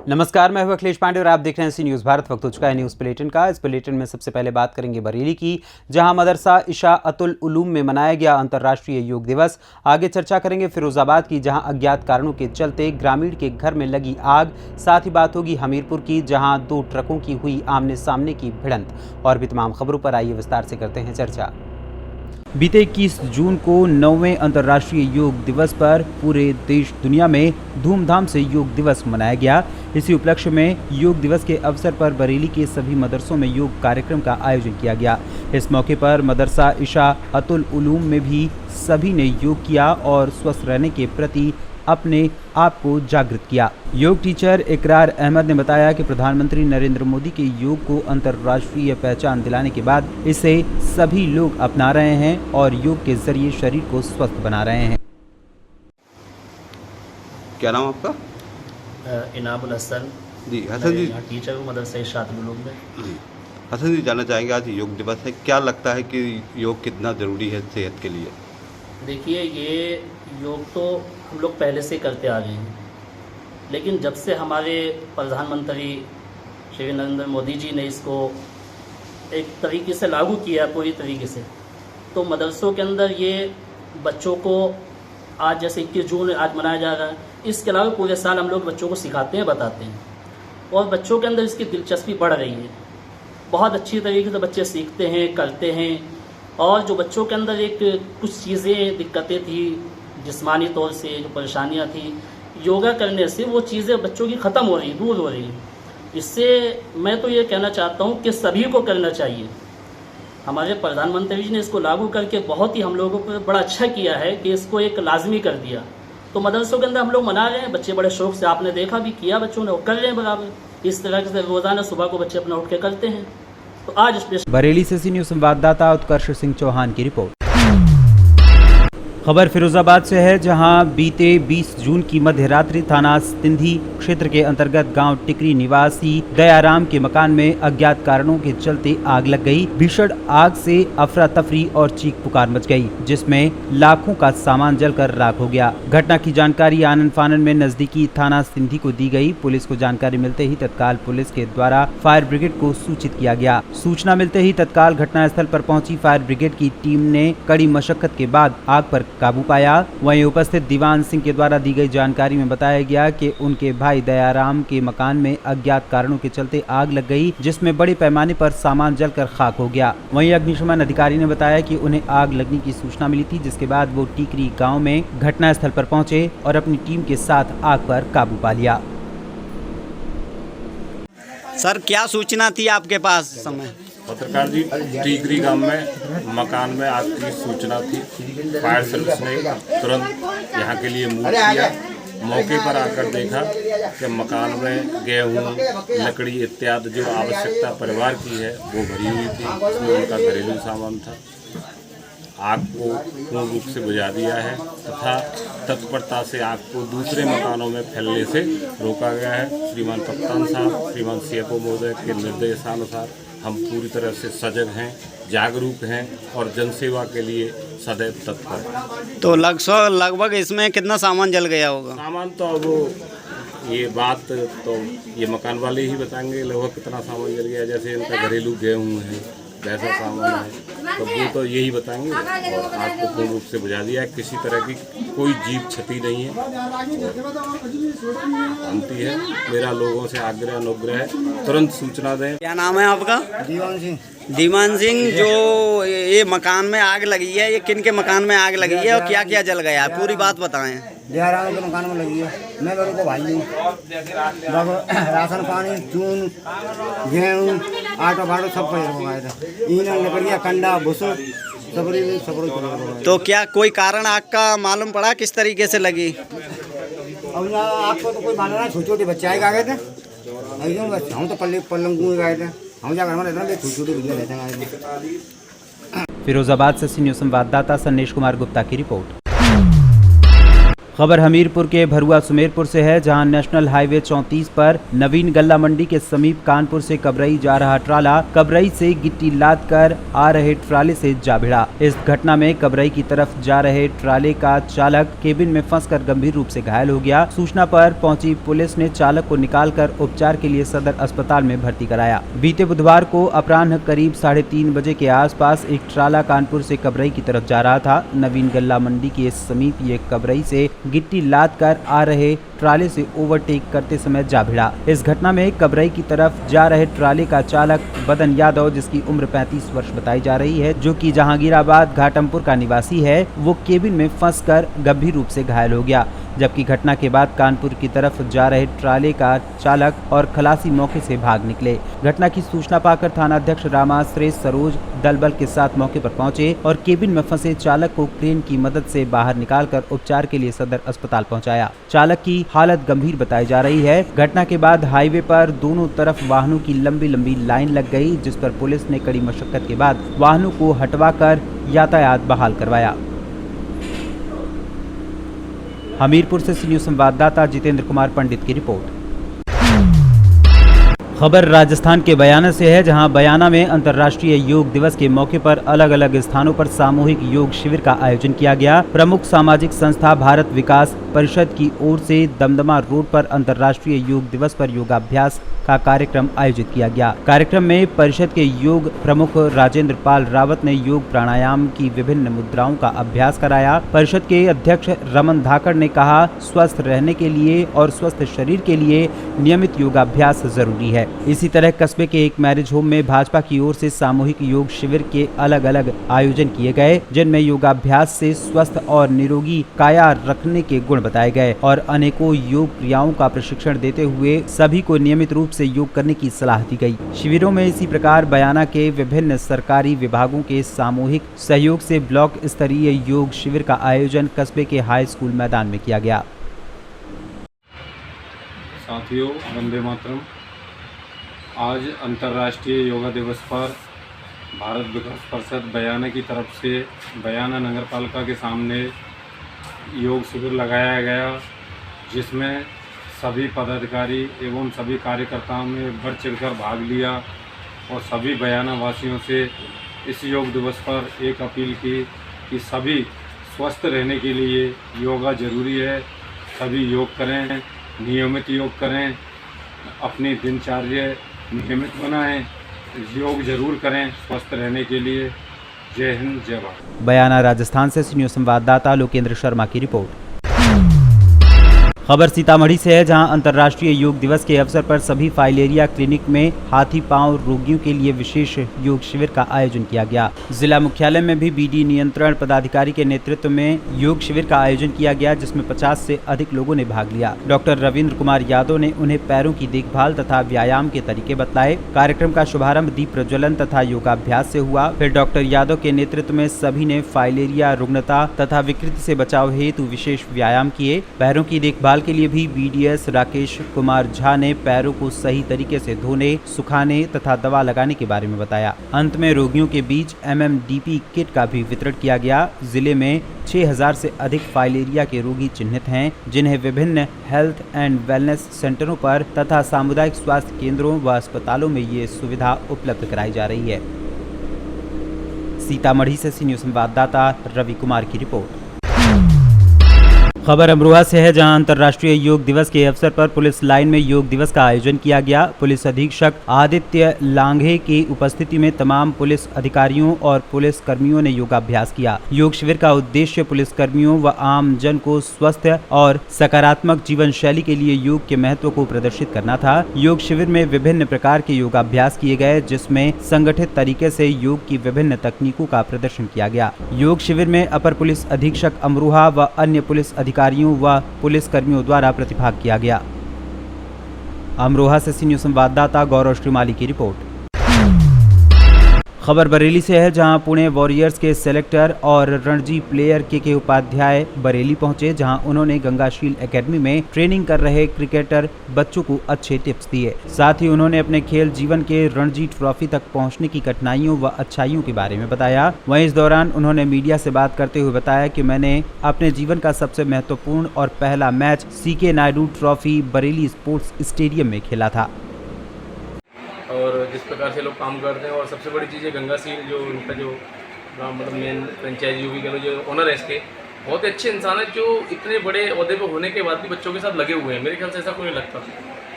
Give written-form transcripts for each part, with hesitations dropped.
नमस्कार, मैं हूं अखिलेश पांडे और आप देख रहे हैं सी न्यूज़ भारत। वक्त हो चुका है न्यूज़ बुलेटिन का। इस बुलेटिन में सबसे पहले बात करेंगे बरेली की, जहां मदरसा इशा अतुल उलूम में मनाया गया अंतर्राष्ट्रीय योग दिवस। आगे चर्चा करेंगे फिरोजाबाद की, जहां अज्ञात कारणों के चलते ग्रामीण के घर में लगी आग। साथ ही बात होगी हमीरपुर की, जहां 2 ट्रकों की हुई आमने सामने की भिड़ंत। और भी तमाम खबरों पर आइए विस्तार से करते हैं चर्चा। बीते 21 जून को 9वें अंतर्राष्ट्रीय योग दिवस पर पूरे देश दुनिया में धूमधाम से योग दिवस मनाया गया। इसी उपलक्ष्य में योग दिवस के अवसर पर बरेली के सभी मदरसों में योग कार्यक्रम का आयोजन किया गया। इस मौके पर मदरसा इशा अतुल उलूम में भी सभी ने योग किया और स्वस्थ रहने के प्रति अपने आप को जागृत किया। योग टीचर इकरार अहमद ने बताया कि प्रधानमंत्री नरेंद्र मोदी के योग को अंतर्राष्ट्रीय पहचान दिलाने के बाद इसे सभी लोग अपना रहे हैं और योग के जरिए शरीर को स्वस्थ बना रहे हैं। क्या नाम आपका? इनामुल हसन जी। हसन जी, टीचर हूँ मदरसा इशा अतुल उलूम में। जी हसन जी, जानना चाहेंगे आज योग दिवस है, क्या लगता है कि योग कितना ज़रूरी है सेहत के लिए? देखिए, ये योग तो हम लोग पहले से करते आ रहे हैं, लेकिन जब से हमारे प्रधानमंत्री श्री नरेंद्र मोदी जी ने इसको एक तरीके से लागू किया पूरी तरीके से, तो मदरसों के अंदर ये बच्चों को आज जैसे 21 जून आज मनाया जा रहा है, इसके अलावा पूरे साल हम लोग बच्चों को सिखाते हैं, बताते हैं और बच्चों के अंदर इसकी दिलचस्पी बढ़ रही है। बहुत अच्छी तरीके से बच्चे सीखते हैं, करते हैं। और जो बच्चों के अंदर एक कुछ चीज़ें दिक्कतें थी, जिस्मानी तौर से जो परेशानियां थी, योगा करने से वो चीज़ें बच्चों की ख़त्म हो रही, दूर हो रही। इससे मैं तो ये कहना चाहता हूँ कि सभी को करना चाहिए। हमारे प्रधानमंत्री जी ने इसको लागू करके बहुत ही हम लोगों को बड़ा अच्छा किया है कि इसको एक लाजमी कर दिया। तो मदरसों के अंदर हम लोग मना रहे हैं, बच्चे बड़े शौक से, आपने देखा भी किया बच्चों ने, वो कर रहे हैं बराबर। इस तरह से रोज़ाना सुबह को बच्चे अपना उठ के करते हैं। तो आज बरेली से सी न्यूज़ संवाददाता उत्कर्ष सिंह चौहान की रिपोर्ट। खबर फिरोजाबाद से है, जहां बीते 20 जून की मध्य रात्रि थाना सिंधी क्षेत्र के अंतर्गत गांव टिकरी निवासी दयाराम के मकान में अज्ञात कारणों के चलते आग लग गई। भीषण आग से अफरा तफरी और चीख पुकार मच गई, जिसमें लाखों का सामान जलकर राख हो गया। घटना की जानकारी आनन फानन में नजदीकी थाना सिंधी को दी गई। पुलिस को जानकारी मिलते ही तत्काल पुलिस के द्वारा फायर ब्रिगेड को सूचित किया गया। सूचना मिलते ही तत्काल घटनास्थल पर पहुंची फायर ब्रिगेड की टीम ने कड़ी मशक्कत के बाद आग पर काबू पाया। वहीं उपस्थित दीवान सिंह के द्वारा दी गई जानकारी में बताया गया कि उनके भाई दयाराम के मकान में अज्ञात कारणों के चलते आग लग गई, जिसमें बड़े पैमाने पर सामान जलकर खाक हो गया। वहीं अग्निशमन अधिकारी ने बताया कि उन्हें आग लगने की सूचना मिली थी, जिसके बाद वो टीकरी गांव में घटनास्थल पर पहुंचे और अपनी टीम के साथ आग पर काबू पा लिया। सर, क्या सूचना थी आपके पास समय? पत्रकार जी, टीकरी गांव में मकान में आग की सूचना थी। फायर सर्विस ने तुरंत यहाँ के लिए मूव किया। मौके पर आकर देखा कि मकान में गेहूँ, लकड़ी इत्यादि जो आवश्यकता परिवार की है वो भरी हुई थी। उसमें उनका घरेलू सामान था। आग को पूर्ण रूप से बुझा दिया है तथा तत्परता से आग को दूसरे मकानों में फैलने से रोका गया है। श्रीमान कप्तान साहब, श्रीमान सीएफओ महोदय के निर्देशानुसार हम पूरी तरह से सजग हैं, जागरूक हैं और जनसेवा के लिए सदैव तत्पर। तो लगभग इसमें कितना सामान जल गया होगा? सामान तो वो ये बात तो ये मकान वाले ही बताएंगे लगभग कितना सामान जल गया। जैसे इनका घरेलू गेहूँ है, वैसा सामान है, तो वो तो यही बताएंगे। और आग को पूर्ण रूप से बुझा दिया है। किसी तरह की कोई जीव क्षति नहीं है, शांति है। मेरा लोगों से आग्रह अनुग्रह है, तुरंत सूचना दें। क्या नाम है आपका? दीवान सिंह। दीवान सिंह, जो ये मकान में आग लगी है, ये किन के मकान में आग लगी है और क्या क्या जल गया है, पूरी बात बताएं। दयाराम के मकान में लगी है। मैं बड़ों को भाई हूँ। राशन पानी, चून, गेहूँ, आटा बाटा सब पैर हो गए थे। ईंधन, लकड़ियाँ, कंडा, भूसो सब। तो क्या कोई कारण आग का मालूम पड़ा, किस तरीके से लगी? अब आपको तो कोई मालूम नहीं। छोटे छोटे बच्चे आए गए थे, हम तो पल्लंगू गए थे। हम जा घर में रहते हैं, छोटे छोटे बच्चे रहते हैं। फिरोजाबाद से सी न्यूज़ संवाददाता संदेश कुमार गुप्ता की रिपोर्ट। खबर हमीरपुर के भरुआ सुमेरपुर से है, जहां नेशनल हाईवे 34 पर नवीन गल्ला मंडी के समीप कानपुर से कबरई जा रहा ट्राला कबरई से गिट्टी लाद कर आ रहे ट्राले से जा भिड़ा। इस घटना में कबरई की तरफ जा रहे ट्राले का चालक केबिन में फंसकर गंभीर रूप से घायल हो गया। सूचना पर पहुंची पुलिस ने चालक को निकालकर उपचार के लिए सदर अस्पताल में भर्ती कराया। बीते बुधवार को अपराह्न करीब 3:30 बजे के आसपास एक ट्राला कानपुर से कबरई की तरफ जा रहा था। नवीन गल्ला मंडी के समीप ये कबरई से गिट्टी लाद कर आ रहे ट्राले से ओवरटेक करते समय जा भिड़ा। इस घटना में कबरई की तरफ जा रहे ट्राले का चालक बदन यादव, जिसकी उम्र 35 वर्ष बताई जा रही है, जो कि जहांगीराबाद घाटमपुर का निवासी है, वो केबिन में फंसकर गंभीर रूप से घायल हो गया। जबकि घटना के बाद कानपुर की तरफ जा रहे ट्राले का चालक और खलासी मौके से भाग निकले। घटना की सूचना पाकर थानाध्यक्ष रामाश्रेय सरोज दलबल के साथ मौके पर पहुंचे और केबिन में फंसे चालक को क्रेन की मदद से बाहर निकालकर उपचार के लिए सदर अस्पताल पहुंचाया। चालक की हालत गंभीर बताई जा रही है। घटना के बाद हाईवे पर दोनों तरफ वाहनों की लंबी लंबी लाइन लग गई, जिस पर पुलिस ने कड़ी मशक्कत के बाद वाहनों को हटवाकर यातायात बहाल करवाया। हमीरपुर से सी न्यूज़ संवाददाता जितेंद्र कुमार पंडित की रिपोर्ट। खबर राजस्थान के बयाना से है, जहां बयाना में अंतर्राष्ट्रीय योग दिवस के मौके पर अलग अलग स्थानों पर सामूहिक योग शिविर का आयोजन किया गया। प्रमुख सामाजिक संस्था भारत विकास परिषद की ओर से दमदमा रोड पर अंतर्राष्ट्रीय योग दिवस पर योगाभ्यास का कार्यक्रम आयोजित किया गया। कार्यक्रम में परिषद के योग प्रमुख राजेंद्र पाल रावत ने योग प्राणायाम की विभिन्न मुद्राओं का अभ्यास कराया। परिषद के अध्यक्ष रमन धाकड़ ने कहा, स्वस्थ रहने के लिए और स्वस्थ शरीर के लिए नियमित योगाभ्यास जरूरी है। इसी तरह कस्बे के एक मैरिज होम में भाजपा की ओर से सामूहिक योग शिविर के अलग अलग आयोजन किए गए, जिनमें योगाभ्यास से स्वस्थ और निरोगी काया रखने के गुण बताए गए और अनेकों योग क्रियाओं का प्रशिक्षण देते हुए सभी को नियमित रूप से योग करने की सलाह दी गई। शिविरों में इसी प्रकार बयाना के विभिन्न सरकारी विभागों के सामूहिक सहयोग से ब्लॉक स्तरीय योग शिविर का आयोजन कस्बे के हाई स्कूल मैदान में किया गया। साथियों, वंदे मातरम। आज अंतर्राष्ट्रीय योगा दिवस पर भारत विकास परिषद बयाना की तरफ से बयाना नगर पालिका के सामने योग शिविर लगाया गया, जिसमें सभी पदाधिकारी एवं सभी कार्यकर्ताओं ने बढ़ चढ़कर भाग लिया और सभी बयाना वासियों से इस योग दिवस पर एक अपील की कि सभी स्वस्थ रहने के लिए योगा ज़रूरी है। सभी योग करें, नियमित योग करें, अपनी दिनचर्या नियमित बनाएं, योग जरूर करें स्वस्थ रहने के लिए। जय हिंद, जय भारत। बयाना राजस्थान से सी न्यूज़ संवाददाता लोकेंद्र शर्मा की रिपोर्ट। खबर सीतामढ़ी से है, जहां अंतर्राष्ट्रीय योग दिवस के अवसर पर सभी फाइलेरिया क्लिनिक में हाथी पांव रोगियों के लिए विशेष योग शिविर का आयोजन किया गया। जिला मुख्यालय में भी बीडी नियंत्रण पदाधिकारी के नेतृत्व में योग शिविर का आयोजन किया गया, जिसमें 50 से अधिक लोगों ने भाग लिया। डॉक्टर रविंद्र कुमार यादव ने उन्हें पैरों की देखभाल तथा व्यायाम के तरीके बतलाए। कार्यक्रम का शुभारंभ दीप प्रज्वलन तथा योगाभ्यास से हुआ। फिर डॉक्टर यादव के नेतृत्व में सभी ने फाइलेरिया रुग्णता तथा विकृति से बचाव हेतु विशेष व्यायाम किए। पैरों की देखभाल के लिए भी बीडीएस राकेश कुमार झा ने पैरों को सही तरीके से धोने, सुखाने तथा दवा लगाने के बारे में बताया। अंत में रोगियों के बीच MMDP किट का भी वितरण किया गया। जिले में 6000 से अधिक फाइलेरिया के रोगी चिन्हित हैं, जिन्हें विभिन्न हेल्थ एंड वेलनेस सेंटरों पर तथा सामुदायिक स्वास्थ्य केंद्रों व अस्पतालों में ये सुविधा उपलब्ध कराई जा रही है। सीतामढ़ी से सी न्यूज़ संवाददाता रवि कुमार की रिपोर्ट। खबर अमरोहा से है, जहां अंतर्राष्ट्रीय योग दिवस के अवसर पर पुलिस लाइन में योग दिवस का आयोजन किया गया। पुलिस अधीक्षक आदित्य लांघे की उपस्थिति में तमाम पुलिस अधिकारियों और पुलिस कर्मियों ने योगाभ्यास किया। योग शिविर का उद्देश्य पुलिस कर्मियों व आम जन को स्वस्थ और सकारात्मक जीवन शैली के लिए योग के महत्व को प्रदर्शित करना था। योग शिविर में विभिन्न प्रकार के योगाभ्यास किए गए, जिसमें संगठित तरीके से योग की विभिन्न तकनीकों का प्रदर्शन किया गया। योग शिविर में अपर पुलिस अधीक्षक अमरोहा व अन्य पुलिस अधिकारियों व पुलिस कर्मियों द्वारा प्रतिभाग किया गया। अमरोहा से सी न्यूज़ संवाददाता गौरव श्रीमाली की रिपोर्ट। खबर बरेली से है, जहां पुणे वॉरियर्स के सेलेक्टर और रणजी प्लेयर के उपाध्याय बरेली पहुंचे, जहां उन्होंने गंगाशील एकेडमी में ट्रेनिंग कर रहे क्रिकेटर बच्चों को अच्छे टिप्स दिए। साथ ही उन्होंने अपने खेल जीवन के रणजी ट्रॉफी तक पहुंचने की कठिनाइयों व अच्छाइयों के बारे में बताया। वहीं इस दौरान उन्होंने मीडिया से बात करते हुए बताया कि मैंने अपने जीवन का सबसे महत्वपूर्ण और पहला match CK Nayudu trophy Bareilly sports stadium में खेला था। और जिस प्रकार से लोग काम करते हैं, और सबसे बड़ी चीज़ है गंगासील, जो उनका जो मतलब मेन फ्रेंचाइजी भी कह लो, जो ओनर है इसके, बहुत अच्छे इंसान है, जो इतने बड़े ओहदे पर होने के बाद भी बच्चों के साथ लगे हुए हैं। मेरे ख्याल से ऐसा कोई नहीं लगता।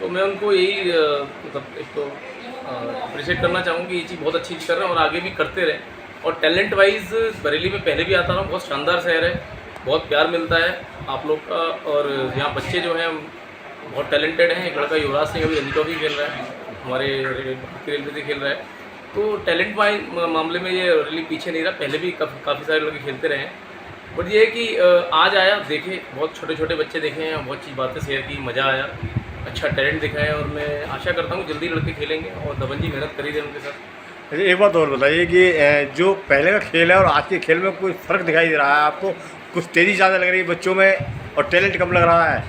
तो मैं उनको यही मतलब एक तो अप्रिशिएट करना चाहूँगी, ये चीज़ बहुत अच्छी चीज़ कर रहे हैं और आगे भी करते रहें। और टैलेंट वाइज बरेली में पहले भी आता रहा हूँ, बहुत शानदार शहर है, बहुत प्यार मिलता है आप लोग का। और यहाँ बच्चे जो हैं बहुत टैलेंटेड हैं। एक लड़का युवराज सिंह अभी रणजी ट्रॉफी खेल रहा है, हमारे रेलवे से खेल रहा है। तो टैलेंट मामले में ये रैली पीछे नहीं रहा, पहले भी काफ़ी सारे लड़के खेलते रहे हैं। बट ये है कि आज आया, देखे, बहुत छोटे छोटे बच्चे देखे हैं, बहुत चीज़ बातें शेयर की, मज़ा आया, अच्छा टैलेंट दिखा है। और मैं आशा करता हूँ जल्दी लड़के खेलेंगे और दबन जी मेहनत करी दें उनके साथ। एक बात और बताइए कि जो पहले का खेल है और आज के खेल में कोई फ़र्क दिखाई दे रहा है आपको? कुछ तेज़ी ज़्यादा लग रही है बच्चों में और टैलेंट कम लग रहा है?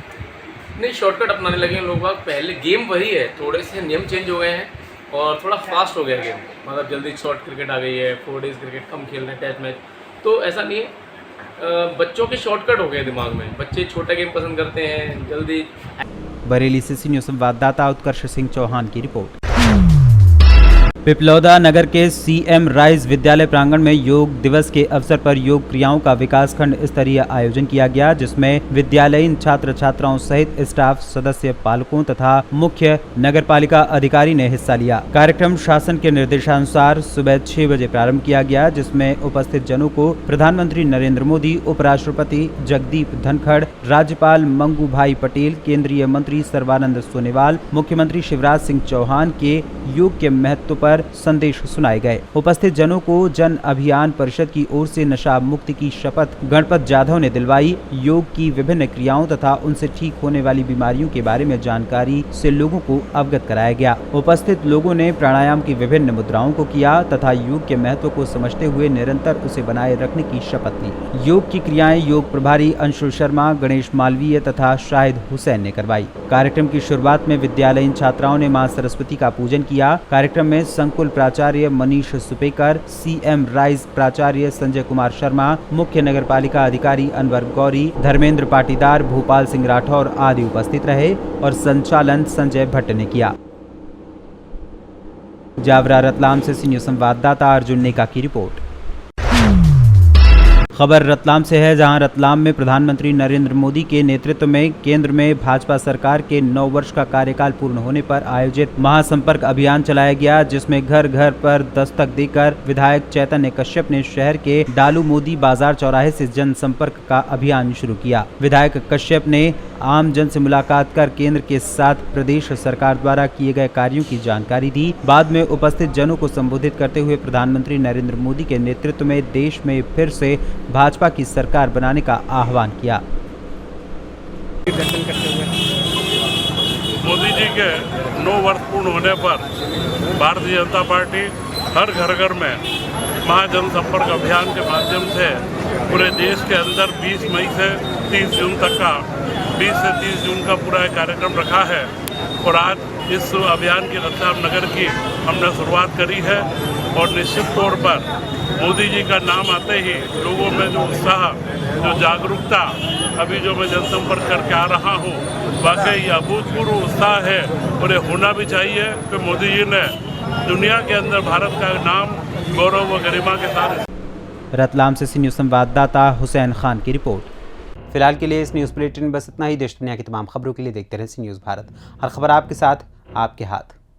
नहीं, शॉर्टकट अपनाने लगे हैं लोग। पहले गेम वही है, थोड़े से नियम चेंज हो गए हैं और थोड़ा फास्ट हो गया गेम। मतलब जल्दी शॉर्ट क्रिकेट आ गई है, 4 डेज़ क्रिकेट कम खेल रहे हैं, टेस्ट मैच। तो ऐसा नहीं है, बच्चों के शॉर्टकट हो गए दिमाग में, बच्चे छोटा गेम पसंद करते हैं जल्दी। बरेली से सी न्यूज़ संवाददाता उत्कर्ष सिंह चौहान की रिपोर्ट। पिपलौदा नगर के सीएम राइज विद्यालय प्रांगण में योग दिवस के अवसर पर योग क्रियाओं का विकासखंड स्तरीय आयोजन किया गया, जिसमें विद्यालयीन छात्र छात्राओं सहित स्टाफ सदस्य, पालकों तथा मुख्य नगरपालिका अधिकारी ने हिस्सा लिया। कार्यक्रम शासन के निर्देशानुसार सुबह 6 बजे प्रारंभ किया गया, जिसमें उपस्थित जनों को प्रधानमंत्री नरेंद्र मोदी, उपराष्ट्रपति जगदीप धनखड़, राज्यपाल मंगू भाई पटेल, केंद्रीय मंत्री सर्बानंद सोनोवाल, मुख्यमंत्री शिवराज सिंह चौहान के योग के महत्व पर संदेश सुनाए गए। उपस्थित जनों को जन अभियान परिषद की ओर से नशा मुक्ति की शपथ गणपत जाधव ने दिलवाई। योग की विभिन्न क्रियाओं तथा उनसे ठीक होने वाली बीमारियों के बारे में जानकारी से लोगों को अवगत कराया गया। उपस्थित लोगों ने प्राणायाम की विभिन्न मुद्राओं को किया तथा योग के महत्व को समझते हुए निरंतर उसे बनाए रखने की शपथ ली। योग की क्रियाएं योग प्रभारी अंशु शर्मा, गणेश मालवीय तथा शाहिद हुसैन ने करवाई। कार्यक्रम की शुरुआत में विद्यालयीन छात्राओं ने मां सरस्वती का पूजन किया। कार्यक्रम में संकुल प्राचार्य मनीष सुपेकर, सीएम राइज प्राचार्य संजय कुमार शर्मा, मुख्य नगरपालिका अधिकारी अनवर गौरी, धर्मेंद्र पाटीदार, भूपाल सिंह राठौर आदि उपस्थित रहे और संचालन संजय भट्ट ने किया। जावरा रतलाम से सी न्यूज़ संवाददाता अर्जुन नेका की रिपोर्ट। खबर रतलाम से है, जहां रतलाम में प्रधानमंत्री नरेंद्र मोदी के नेतृत्व में केंद्र में भाजपा सरकार के 9 वर्ष का कार्यकाल पूर्ण होने पर आयोजित महासंपर्क अभियान चलाया गया, जिसमें घर घर पर दस्तक देकर विधायक चैतन्य कश्यप ने शहर के डालू मोदी बाजार चौराहे से जनसंपर्क का अभियान शुरू किया। विधायक कश्यप ने आम जन से मुलाकात कर केंद्र के साथ प्रदेश सरकार द्वारा किए गए कार्यों की जानकारी दी। बाद में उपस्थित जनों को संबोधित करते हुए प्रधानमंत्री नरेंद्र मोदी के नेतृत्व में देश में फिर से भाजपा की सरकार बनाने का आह्वान किया। मोदी जी के 9 वर्ष पूर्ण होने पर भारतीय जनता पार्टी हर घर में महाजनसंपर्क अभियान के माध्यम से पूरे देश के अंदर 20 मई से 30 जून तक का 20 से 30 जून का पूरा कार्यक्रम रखा है। और आज इस अभियान की रतलाम नगर की हमने शुरुआत करी है और निश्चित तौर पर मोदी जी का नाम आते ही लोगों में जो उत्साह, जो जागरूकता अभी जो मैं जनसंपर्क करके आ रहा हूँ, वाकई अभूतपूर्व उत्साह है और ये होना भी चाहिए कि मोदी जी ने दुनिया के अंदर भारत का नाम गौरव व गरिमा के साथ। रतलाम से सी न्यूज़ संवाददाता हुसैन खान की रिपोर्ट। फिलहाल के लिए इस न्यूज़ बुलेटिन में बस इतना ही। देश दुनिया की तमाम खबरों के लिए देखते रहें सी न्यूज़ भारत। हर खबर आपके साथ, आपके हाथ।